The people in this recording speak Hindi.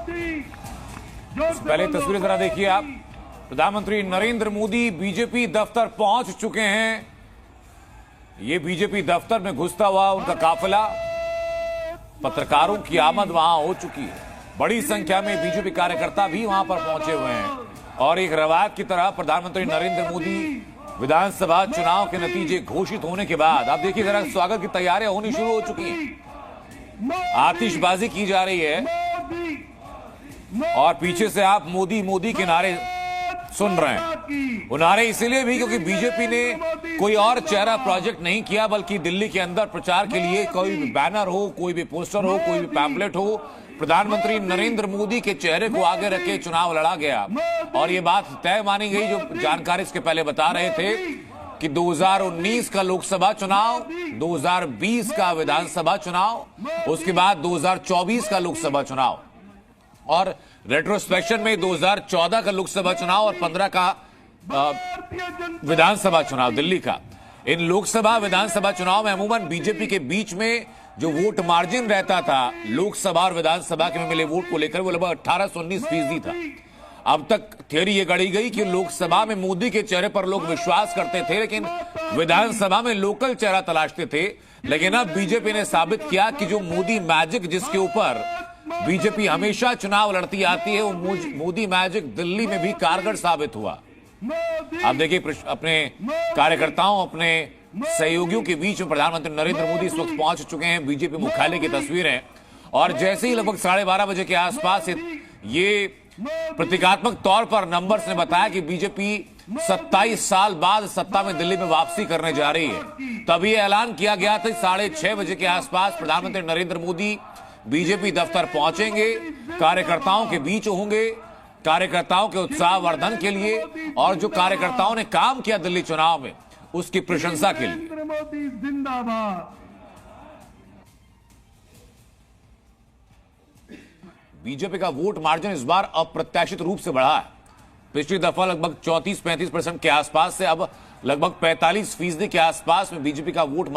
पहले तस्वीरें जरा देखिए आप। प्रधानमंत्री नरेंद्र मोदी बीजेपी दफ्तर पहुंच चुके हैं। ये बीजेपी दफ्तर में घुसता हुआ उनका काफिला, पत्रकारों की आमद वहां हो चुकी है। बड़ी संख्या में बीजेपी कार्यकर्ता भी वहां पर पहुंचे हुए हैं और एक रवायत की तरह प्रधानमंत्री नरेंद्र मोदी विधानसभा चुनाव के नतीजे घोषित होने के बाद आप देखिए जरा स्वागत की तैयारियां होनी शुरू हो चुकी हैं। आतिशबाजी की जा रही है और पीछे से आप मोदी मोदी के नारे सुन रहे हैं। वो नारे इसलिए भी क्योंकि बीजेपी ने कोई और चेहरा प्रोजेक्ट नहीं किया, बल्कि दिल्ली के अंदर प्रचार के लिए कोई भी बैनर हो, कोई भी पोस्टर हो, कोई भी पैम्पलेट हो, प्रधानमंत्री नरेंद्र मोदी के चेहरे को आगे रख के चुनाव लड़ा गया। और ये बात तय मानी गई, जो जानकारी इसके पहले बता रहे थे कि 2019 का लोकसभा चुनाव, 2020 का विधानसभा चुनाव, उसके बाद 2024 का लोकसभा चुनाव और रेट्रोस्पेक्शन में 2014 का लोकसभा चुनाव और 15 का विधानसभा चुनाव दिल्ली का। इन लोकसभा विधानसभा चुनाव में अमूमन बीजेपी के बीच में जो वोट मार्जिन रहता था लोकसभा और विधानसभा के में मिले वोट को लेकर, वो लगभग 18 से 19% था। अब तक थियोरी ये गढ़ी गई कि लोकसभा में मोदी के चेहरे पर लोग विश्वास करते थे, लेकिन विधानसभा में लोकल चेहरा तलाशते थे। लेकिन अब बीजेपी ने साबित किया कि जो मोदी मैजिक जिसके ऊपर बीजेपी हमेशा चुनाव लड़ती आती है, वो मोदी मैजिक दिल्ली में भी कारगर साबित हुआ। आप देखिए अपने कार्यकर्ताओं, अपने सहयोगियों के बीच में प्रधानमंत्री नरेंद्र मोदी इस वक्त पहुंच चुके हैं। बीजेपी मुख्यालय की तस्वीरें और जैसे ही लगभग 12:30 बजे के आसपास ये प्रतीकात्मक तौर पर नंबर्स ने बताया कि बीजेपी 27 साल बाद सत्ता में दिल्ली में वापसी करने जा रही है, तभी ऐलान किया गया था 6:30 बजे के आसपास प्रधानमंत्री नरेंद्र मोदी बीजेपी दफ्तर पहुंचेंगे, कार्यकर्ताओं के बीच होंगे, कार्यकर्ताओं के उत्साह वर्धन के लिए और जो कार्यकर्ताओं ने काम किया दिल्ली चुनाव में उसकी प्रशंसा के लिए। मोदी जिंदाबाद। बीजेपी का वोट मार्जिन इस बार अप्रत्याशित रूप से बढ़ा है। पिछली दफा लगभग 34-35% के आसपास से अब लगभग 45% के आसपास में बीजेपी का वोट